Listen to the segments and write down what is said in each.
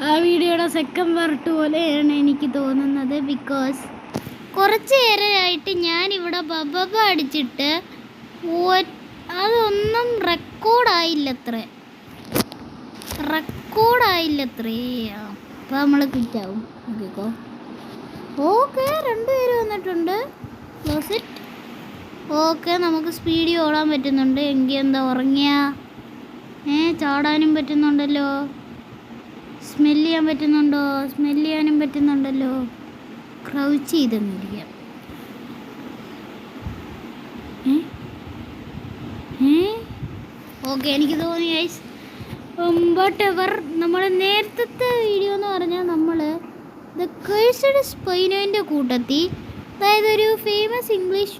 ആ വീഡിയോയുടെ second part പോലെയാണ് എനിക്ക് തോന്നുന്നത്. ബിക്കോസ് കുറച്ച് നേരമായിട്ട് ഞാനിവിടെ ബബ അടിച്ചിട്ട് അതൊന്നും റെക്കോർഡായില്ലത്രേ. അപ്പോൾ നമ്മൾ ക്വിറ്റാവും. നോക്കിക്കോ. ഓക്കെ, 2 പേര് വന്നിട്ടുണ്ട്. Close it. ഓക്കെ, നമുക്ക് സ്പീഡിൽ ഓടാൻ പറ്റുന്നുണ്ട്. എങ്കിൽ എന്താ ഉറങ്ങിയ ചാടാനും പറ്റുന്നുണ്ടല്ലോ. സ്മെല്ല് ചെയ്യാനും പറ്റുന്നുണ്ടല്ലോ. ക്രൗച്ച് ചെയ്തെന്നിരിക്കാം. ഓക്കെ, എനിക്ക് തോന്നി ഗൈസ്. ബട്ട് എവർ നമ്മൾ നേരത്തെ വീഡിയോ എന്ന് പറഞ്ഞാൽ നമ്മൾ ദ കേഴ്സഡ് സ്പൈനോൻ്റെ കൂട്ടത്തിൽ, അതായത് ഒരു ഫേമസ് ഇംഗ്ലീഷ്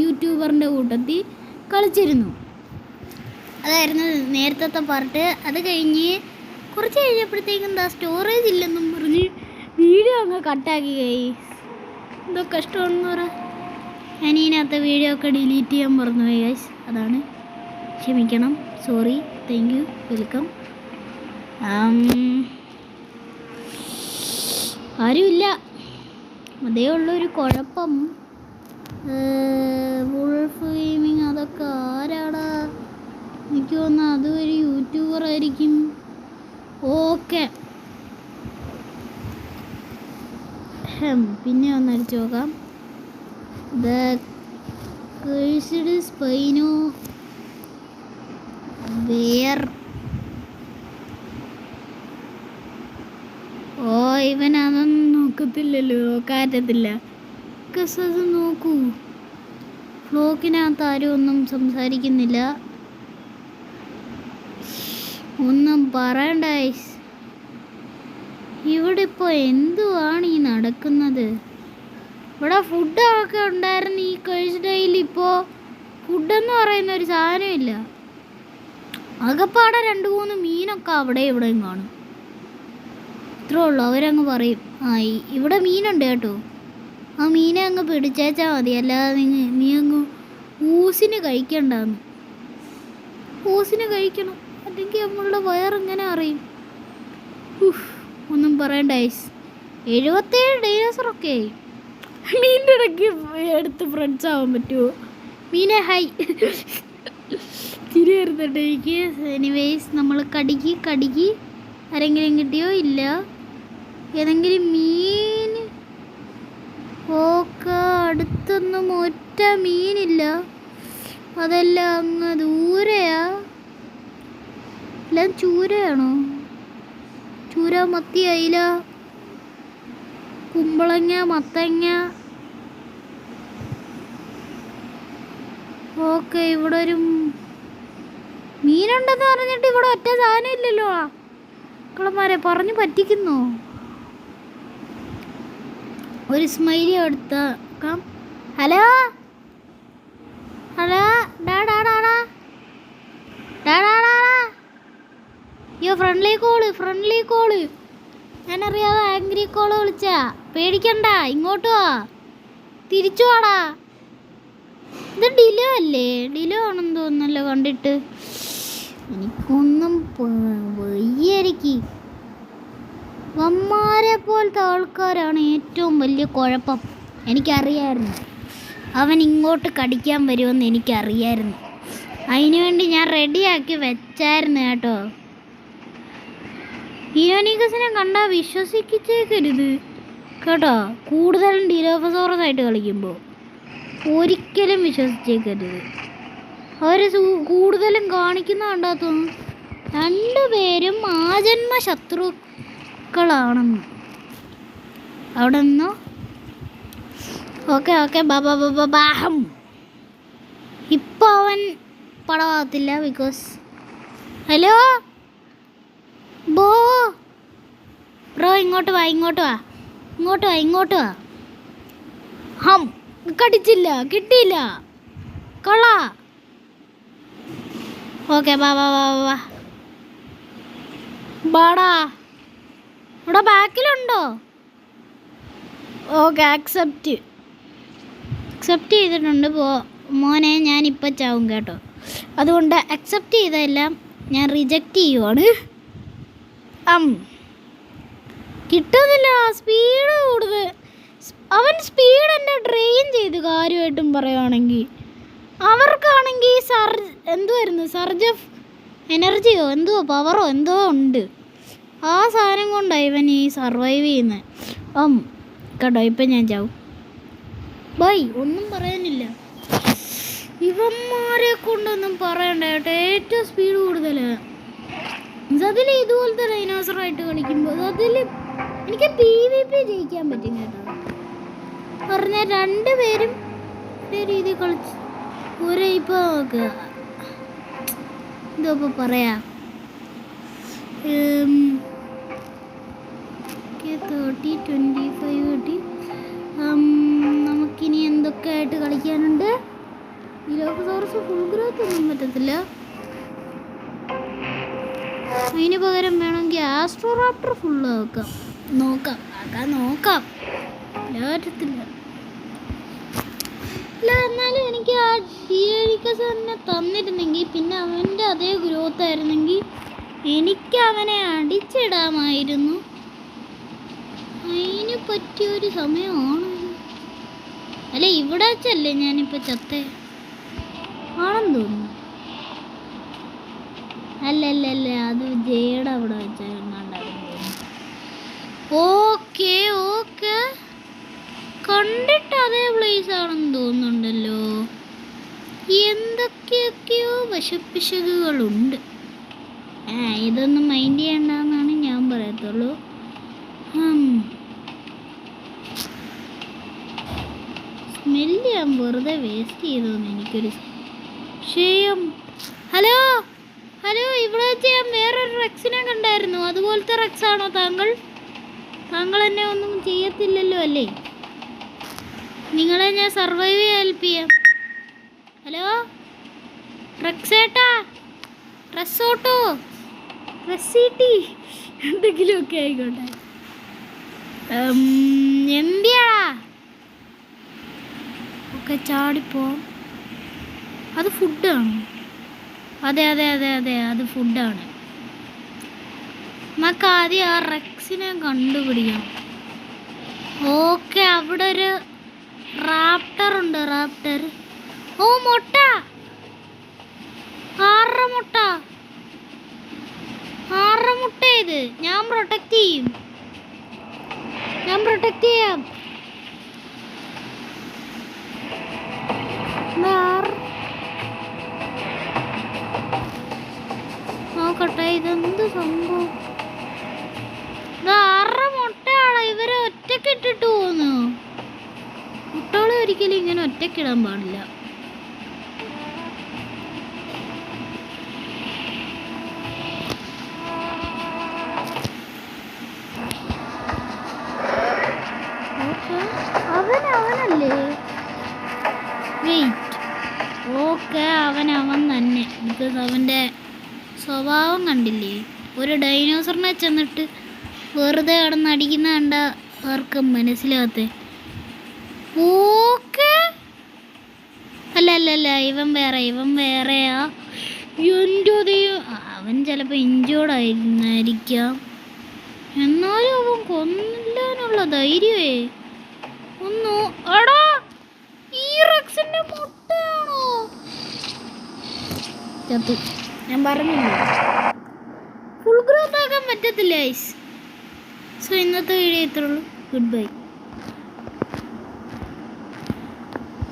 യൂട്യൂബറിൻ്റെ കൂട്ടത്തിൽ കളിച്ചിരുന്നു. അതായിരുന്നു നേരത്തെ പാർട്ട്. അത് കഴിഞ്ഞ് കുറച്ച് കഴിഞ്ഞപ്പോഴത്തേക്കും എന്താ സ്റ്റോറേജ് ഇല്ലെന്നും പറഞ്ഞ് വീഡിയോ അങ്ങ് കട്ടാക്കി. ഗൈസ്, എന്തോ കഷ്ടമാണെന്ന് പറ. ഞാനീനകത്ത് വീഡിയോ ഒക്കെ ഡിലീറ്റ് ചെയ്യാൻ മറന്നുപോയി ഗൈസ്. അതാണ്, ക്ഷമിക്കണം. Sorry, thank you, welcome. ആരുമില്ല, അതേ ഉള്ളൊരു കുഴപ്പം. വുൾഫ് ഗെയിമിങ് അതൊക്കെ ആരാടാ? എനിക്ക് തോന്നുന്നു അതും ഒരു യൂട്യൂബർ ആയിരിക്കും. ഓക്കെ, പിന്നെ ഒന്നടിച്ച് നോക്കാം. ദ കേഴ്സഡ് സ്പൈനോ വേർ. ഇവൻ അതൊന്നും നോക്കത്തില്ലല്ലോ, നോക്കാറ്റത്തില്ല. അത് നോക്കൂ, ഫ്ലോക്കിനകത്ത് ആരും ഒന്നും സംസാരിക്കുന്നില്ല. ഒന്നും പറയണ്ട. ഇവിടെ ഇപ്പോൾ എന്തുവാണ് ഈ നടക്കുന്നത്? ഇവിടെ ഫുഡൊക്കെ ഉണ്ടായിരുന്നു ഈ കഴിച്ചിടയിൽ. ഇപ്പോൾ ഫുഡെന്ന് പറയുന്ന ഒരു സാധനമില്ല. അകപ്പാടെ 2-3 മീനൊക്കെ അവിടെ ഇവിടെയും കാണും. ഇത്രേ ഉള്ളൂ. അവരങ്ങ് പറയും ഇവിടെ മീനുണ്ട് കേട്ടോ, ആ മീനെ അങ്ങ് പിടിച്ചേച്ചാൽ മതി, അല്ലാതെ നീ അങ്ങ് ഊസിന് കഴിക്കണ്ടെന്ന്. ഊസിന് കഴിക്കണം, അല്ലെങ്കിൽ നമ്മളുടെ വയറിങ്ങനെ അറിയും. ഒന്നും പറയണ്ട. 77 ഡൈനോസറൊക്കെ ആയി. മീനിൻ്റെ ഇടയ്ക്ക് എടുത്ത് ഫ്രണ്ട്സ് ആവാൻ പറ്റുമോ? മീനെ ഹൈ തിരി വരുന്നുണ്ട് എനിക്ക്. എനിവേയ്സ്, നമ്മൾ കടിക്ക് ആരെങ്കിലും കിട്ടിയോ? ഇല്ല. ഏതെങ്കിലും മീൻ? ഓക്കെ, അടുത്തൊന്നും ഒറ്റ മീനില്ല. അതെല്ലാം അങ്ങ് ദൂരെയാ. എല്ലാം ചൂരയാണോ? ചൂര, മത്തി, അയില, കുമ്പളങ്ങ, മത്തങ്ങ. ഓക്കെ, ഇവിടെ ഒരു മീനുണ്ടെന്ന് പറഞ്ഞിട്ട് ഇവിടെ ഒറ്റ സാധനം ഇല്ലല്ലോ. മക്കളന്മാരെ പറഞ്ഞു പറ്റിക്കുന്നു. ഒരു സ്മൈലി എടുത്തേക്കാം. ഹലോ യോ, ഫ്രണ്ട്ലി കോള്. ഞാനറിയാതെ ആംഗ്രി കോള് വിളിച്ചാ. പേടിക്കണ്ട, ഇങ്ങോട്ട് വാ, തിരിച്ചു വാടാ. ഇത് ഡിലോ അല്ലേ? ഡിലോ ആണെന്ന് തോന്നുന്നല്ലോ കണ്ടിട്ട്. എനിക്കൊന്നും വയ്യായിരിക്കും. വമ്മാരെ പോലത്തെ ആൾക്കാരാണ് ഏറ്റവും വലിയ കുഴപ്പം. എനിക്കറിയായിരുന്നു അവൻ ഇങ്ങോട്ട് കടിക്കാൻ വരുമെന്ന്. എനിക്കറിയായിരുന്നു. അതിനുവേണ്ടി ഞാൻ റെഡിയാക്കി വെച്ചായിരുന്നു കേട്ടോ. ഹീറോനിക്കസിനെ കണ്ടാൽ വിശ്വസിച്ചേക്കരുത് കേട്ടോ. കൂടുതലും ഡിലോഫസോറസ് ആയിട്ട് കളിക്കുമ്പോൾ ഒരിക്കലും വിശ്വസിച്ചേക്കരുത്. അവർ കൂടുതലും കാണിക്കുന്ന കണ്ടാത്തോന്നും 2 പേരും ആജന്മ ശത്രുക്കളാണെന്ന് അവിടെ നിന്നോ. ഓക്കെ ബാഹം. ഇപ്പോൾ അവൻ പടമാകത്തില്ല. ബിക്കോസ് ഹലോ ബ്രോ, ഇങ്ങോട്ട് വാ. കടിച്ചില്ല, കിട്ടിയില്ല, കൊള്ള. ഓക്കെ, ബാടാ. ഇവിടെ ബാക്കിലുണ്ടോ? ഓക്കെ, അക്സെപ്റ്റ് ചെയ്തിട്ടുണ്ട്. മോനെ, ഞാനിപ്പോൾ ചാവും കേട്ടോ. അതുകൊണ്ട് അക്സെപ്റ്റ് ചെയ്തതെല്ലാം ഞാൻ റിജക്റ്റ് ചെയ്യുവാണ്. കിട്ടുന്നില്ല, സ്പീഡ് കൂടുതൽ. അവൻ സ്പീഡ് എന്നെ ഡ്രെയിൻ ചെയ്ത് കാര്യമായിട്ടും പറയുവാണെങ്കിൽ. അവർക്കാണെങ്കിൽ എന്തുവായിരുന്നു, സർജ് ഓഫ് എനർജിയോ എന്തോ പവറോ എന്തോ ഉണ്ട്. ആ സാധനം കൊണ്ടാണ് ഇവൻ ഈ സർവൈവ് ചെയ്യുന്നത്. കേട്ടോ ഇപ്പം ഞാൻ ചാവും. ബൈ, ഒന്നും പറയാനില്ല. ഇവന്മാരെ കൊണ്ടൊന്നും പറയണ്ട കേട്ടോ. ഏറ്റവും സ്പീഡ് കൂടുതൽ അതിൽ ഇതുപോലത്തെ ഡൈനോസറായിട്ട് കളിക്കുമ്പോൾ അതിൽ എനിക്ക് PvP ജയിക്കാൻ പറ്റും കേട്ടോ. പറഞ്ഞ രണ്ടുപേരും ഒരേ രീതിയിൽ കളിച്ച് ഒരേ ഇപ്പോൾ നോക്കുക എന്തോ ഇപ്പോൾ പറയാം 30, 25 കിട്ടി. നമുക്കിനി എന്തൊക്കെ ആയിട്ട് കളിക്കാനുണ്ട്. ഇലോക്സോറസ് ഫുൾ ഗ്രോത്ത് ഒന്നും പറ്റത്തില്ല. അതിന് പകരം വേണമെങ്കിൽ ആസ്ട്രോറാപ്റ്റർ ഫുള്ള് നോക്കാം. പറ്റത്തില്ല. അല്ല എന്നാലും എനിക്ക് ആ ഡിയലിക്കസ് തന്നെ തന്നിരുന്നെങ്കിൽ, പിന്നെ അവൻ്റെ അതേ ഗ്രോത്ത് ആയിരുന്നെങ്കിൽ എനിക്ക് അവനെ അടിച്ചിടാമായിരുന്നു. അതിന് പറ്റിയൊരു സമയമാണ്. അല്ല ഇവിടെ വെച്ചല്ലേ ഞാനിപ്പോൾ ചത്തേ ആണെന്ന് തോന്നുന്നു. അല്ല അത് ജയുടെ അവിടെ വെച്ചാണ്ടായിരുന്നു. ഓക്കെ കണ്ടിട്ട് അതേ പ്ലേസ് ആണെന്ന് തോന്നുന്നുണ്ടല്ലോ. എന്തൊക്കെയൊക്കെയോ വശപ്പിശകുകളുണ്ട്. ഇതൊന്നും മൈൻഡ് ചെയ്യണ്ടെന്നാണ് ഞാൻ പറയത്തുള്ളൂ. സ്മെല്ല് ഞാൻ വെറുതെ വേസ്റ്റ് ചെയ്തോന്ന് എനിക്കൊരു ക്ഷയം. ഹലോ, ഇവിടെ വെച്ച് ഞാൻ വേറൊരു റെക്സിനെ കണ്ടായിരുന്നു. അതുപോലത്തെ റെക്സ് ആണോ താങ്കൾ? താങ്കൾ എന്നെ ഒന്നും ചെയ്യത്തില്ലല്ലോ അല്ലേ? നിങ്ങളെ ഞാൻ സർവൈവ് ചെയ്യാൻ ഹെൽപ്പ് ചെയ്യാം. ഹലോ റെക്സേട്ടാ, റെസോട്ടോ, റെസീറ്റി, എന്തെങ്കിലുമൊക്കെ ആയിക്കോട്ടെ. എന്തിയാടാ ഒക്കെ ചാടിപ്പോ. അത് ഫുഡാണ്. അതെ അത് ഫുഡാണ്. നമുക്ക് ആദ്യം ആ റെക്സിനെ കണ്ടുപിടിക്കാം. ഓക്കെ, അവിടെ ഒരു റാപ്റ്റർ ഉണ്ട്. മുട്ട. 6 മുട്ട ഇത്. ഞാൻ പ്രൊട്ടക്റ്റ് ചെയ്യാം. നോക്കട്ടെ ഇതെന്ത് സംഭവം. 6 മുട്ടയാണ്. ഇവരെ ഒറ്റക്ക് ഇട്ടിട്ട് പോന്നു. മുട്ടകളെ ഒരിക്കലും ഇങ്ങനെ ഒറ്റക്കിടാൻ പാടില്ല. അവനല്ലേ? വെയിറ്റ്. ഓക്കെ, അവൻ തന്നെ. ബിക്കോസ് അവൻ്റെ സ്വഭാവം കണ്ടില്ലേ? ഒരു ഡൈനോസറിനെ ചെന്നിട്ട് വെറുതെ കിടന്ന് അടിക്കുന്ന കണ്ട ആർക്കും മനസ്സിലാകത്തെ. ഓക്കെ, അല്ല ഇവൻ വേറെയാ. എൻ്റെ ദൈവം, അവൻ ചിലപ്പോൾ ഇഞ്ചോർഡായിരുന്നായിരിക്കാം. എന്നാലും അവൻ കൊല്ലാനുള്ള ധൈര്യമേ ഒന്നു. എടാ, ഈ റെക്സിന്റെ മുട്ടയാണോ? ചത്തു. ഞാൻ പറഞ്ഞില്ലേ ഫുൾ ഗ്രോത്ത് ആക്കാൻ പറ്റത്തില്ല. സോ ഇന്നത്തെ വീഡിയോ ഇത്രയുള്ളൂ. Good by.